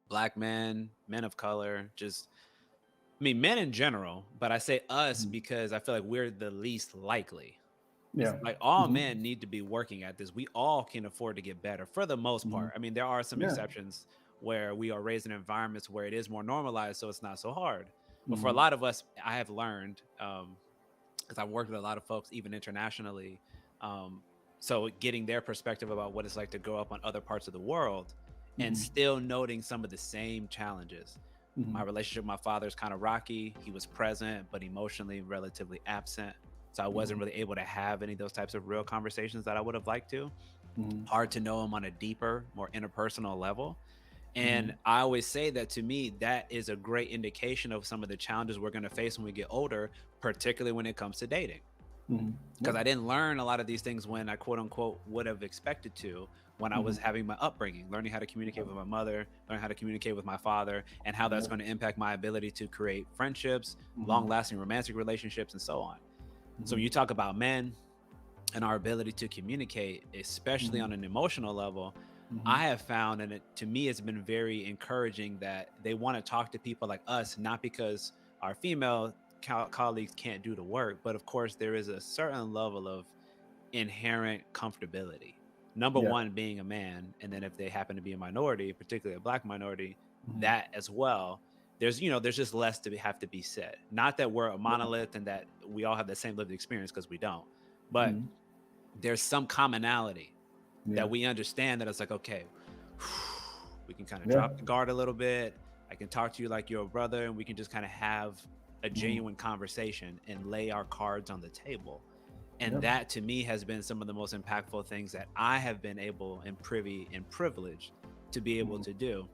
Black men, men of color, just I mean, men in general, but I say us Mhm. because I feel like we're the least likely. It's Yeah. like all Hmm. men need to be working at this. We all can afford to get better for the most Hmm. part. I mean, there are some Yeah. exceptions where we are raised in environments where it is more normalized, so it's not so hard. But for a Hmm. lot of us, I have learned, because I've worked with a lot of folks, even internationally. Um, so getting their perspective about what it's like to grow up on other parts of the world and Hmm. still noting some of the same challenges. My Hmm. relationship with my father is kind of rocky. He was present, but emotionally relatively absent. So I wasn't Hmm. really able to have any of those types of real conversations that I would have liked to. Hmm. Hard to know him on a deeper, more interpersonal level. And Hmm. I always say that to me, that is a great indication of some of the challenges we're going to face when we get older, particularly when it comes to dating. Hmm. Because Yeah. I didn't learn a lot of these things when I quote unquote would have expected to when I was Hmm. having my upbringing, learning how to communicate with my mother, learning how to communicate with my father, and how that's Yep. going to impact my ability to create friendships, long Hmm. lasting romantic relationships, and so on. So when Hmm. you talk about men and our ability to communicate, especially Hmm. on an emotional level, Hmm. I have found, and it to me, it's been very encouraging that they want to talk to people like us, not because our female colleagues can't do the work, but of course, there is a certain level of inherent comfortability. Number Yeah. one, being a man, and then if they happen to be a minority, particularly a black minority, Hmm. that as well. There's just less to have to be said. Not that we're a Yeah. monolith and that we all have the same lived experience because we don't, but Hmm. there's some commonality that Yeah. we understand that it's like, okay, we can kind of Yeah. drop the guard a little bit. I can talk to you like you're a brother, and we can just kind of have a Hmm. genuine conversation and lay our cards on the table. And Yep. that to me has been some of the most impactful things that I have been able and privy and privileged to be able Hmm. to do.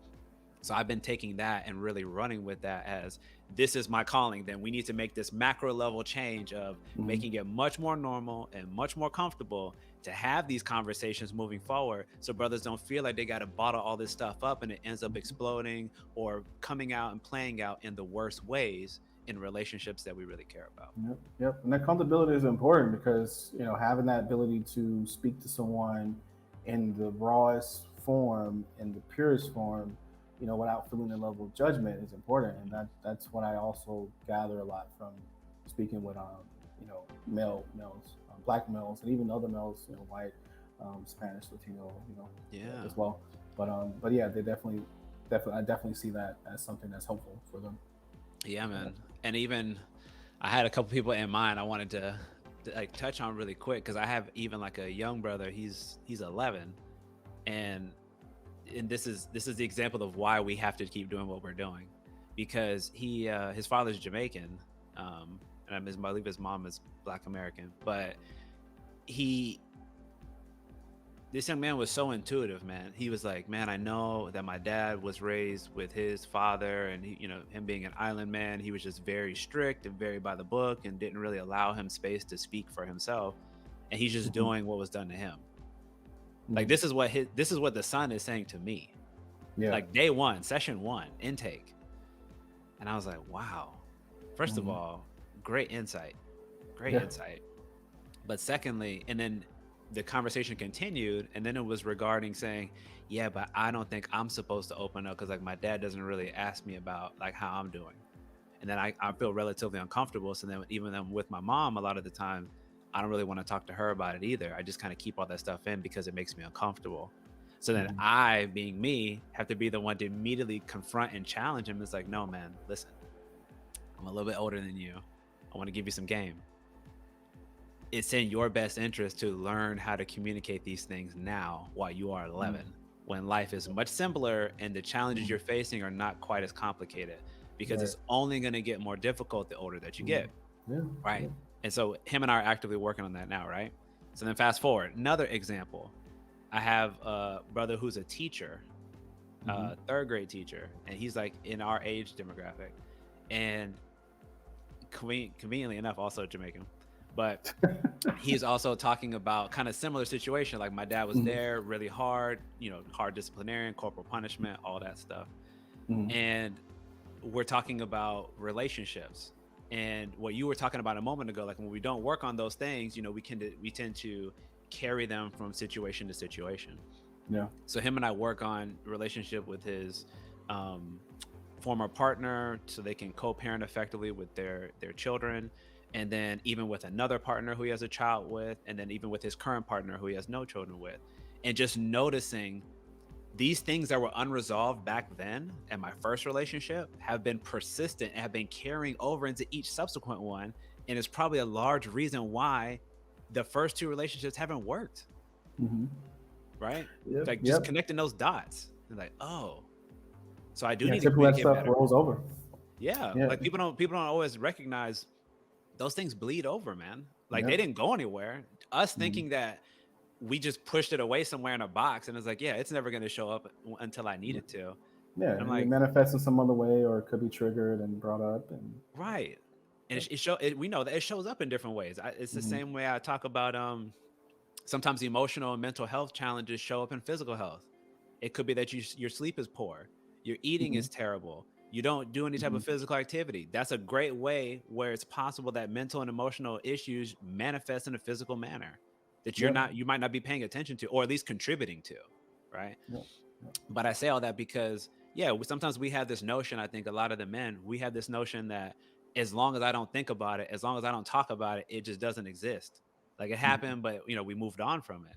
So I've been taking that and really running with that as this is my calling. Then we need to make this macro level change of Hmm. making it much more normal and much more comfortable to have these conversations moving forward. So brothers don't feel like they got to bottle all this stuff up and it ends up exploding or coming out and playing out in the worst ways in relationships that we really care about. Yep, yep. And accountability is important because having that ability to speak to someone in the rawest form, in the purest form, without feeling a level of judgment is important. And that's what I also gather a lot from speaking with males, black males, and even other males, white, Spanish, Latino, Yeah. as well. But yeah, they definitely, I definitely see that as something that's helpful for them. Yeah, Yeah. man. And even I had a couple people in mind I wanted to like touch on really quick because I have even like a young brother. He's 11, and this is the example of why we have to keep doing what we're doing because his father's Jamaican, and I believe his mom is Black American, but he this young man was so intuitive, man. He was like, "Man, I know that my dad was raised with his father, and him being an island man, he was just very strict and very by the book, and didn't really allow him space to speak for himself. And he's just Mhm. doing what was done to him. Like Mhm. this is what the son is saying to me. Yeah. Like day one, session one, intake." And I was like, "Wow." First of Mhm. all, great insight, great Yeah. insight. But secondly, and then the conversation continued, and then it was regarding saying, "Yeah, but I don't think I'm supposed to open up because like my dad doesn't really ask me about like how I'm doing." And then I feel relatively uncomfortable. So then even then with my mom, a lot of the time, I don't really want to talk to her about it either. I just kind of keep all that stuff in because it makes me uncomfortable. So then Mhm. I, being me, have to be the one to immediately confront and challenge him. It's like, no, man, listen, I'm a little bit older than you. I want to give you some game. It's in your best interest to learn how to communicate these things now while you are Mhm. 11, when life is much simpler and the challenges Mhm. you're facing are not quite as complicated because Right. it's only going to get more difficult the older that you Mhm. get. Yeah. Right. Yeah. And so him and I are actively working on that now. Right. So then fast forward, another example. I have a brother who's a teacher, Mhm. third grade teacher, and he's like in our age demographic. And conveniently enough, also Jamaican. But he's also talking about kind of similar situation. Like my dad was Mhm. there, really hard, hard disciplinarian, corporal punishment, all that stuff. Mhm. And we're talking about relationships. And what you were talking about a moment ago, like when we don't work on those things, we tend to carry them from situation to situation. Yeah. So him and I work on relationship with his um, former partner so they can co-parent effectively with their children, and then even with another partner who he has a child with, and then even with his current partner who he has no children with. And just noticing these things that were unresolved back then in my first relationship have been persistent and have been carrying over into each subsequent one. And it's probably a large reason why the first two relationships haven't worked. Mm-hmm. Right. Yep. Like just Yep. connecting those dots and like, oh, so I do Yeah. need to Typically, that communicate stuff better. rolls over. Yeah. Yeah. Like people don't always recognize those things bleed over, man. Like they Yep. didn't go anywhere. Us Mm-hmm. thinking that we just pushed it away somewhere in a box and it's like, yeah, it's never going to show up until I need it to. And Yeah, I'm and it like, manifests in some other way, or it could be triggered and brought up, and right. And yep. we know that it shows up in different ways. It's the Mm-hmm. same way I talk about sometimes emotional and mental health challenges show up in physical health. It could be that your sleep is poor, your eating Mm-hmm. is terrible, you don't do any type Mm-hmm. of physical activity. That's a great way where it's possible that mental and emotional issues manifest in a physical manner that Yep. you might not be paying attention to, or at least contributing to, right? Yep. Yep. But I say all that because, yeah, sometimes we have this notion. I think a lot of the men, we have this notion that as long as I don't think about it, as long as I don't talk about it, it just doesn't exist. Like it Mm-hmm. happened, but we moved on from it.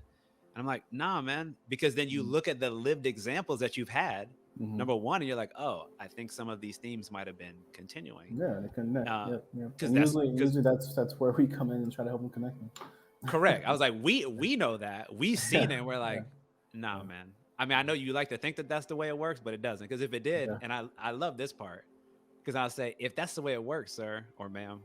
And I'm like, nah, man, because then you Mm-hmm. look at the lived examples that you've had, Mm-hmm. number one, and you're like, oh, I think some of these themes might have been continuing. Yeah, they connect. Uh, Yep. Yep. because And that's usually because that's where we come in and try to help them connect them. correct. I was like, we know that. We've seen Yeah. it. And we're Yeah. like, nah, Yeah. man. I mean, I know you like to think that that's the way it works, but it doesn't. Because if it did, Yeah. and I love this part, because I'll say, if that's the way it works, sir or ma'am,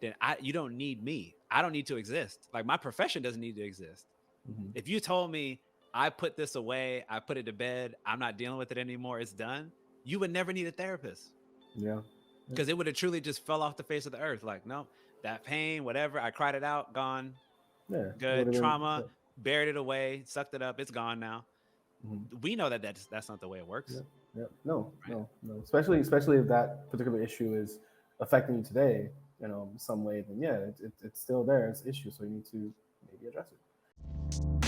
then you don't need me. I don't need to exist. Like my profession doesn't need to exist. Mm-hmm. If you told me I put this away, I put it to bed, I'm not dealing with it anymore, it's done, you would never need a therapist Yeah. Yep. because it would have truly just fell off the face of the earth. Like, no, that pain, whatever, I cried it out, gone, Yeah. It would good have been. trauma, Yep. buried it away, sucked it up, it's gone now. Mm-hmm. We know that that's not the way it works, Yep. Yep. No. right? No. No. Especially if that particular issue is affecting you today, some way, then yeah, it's still there. It's an issue, so you need to maybe address it.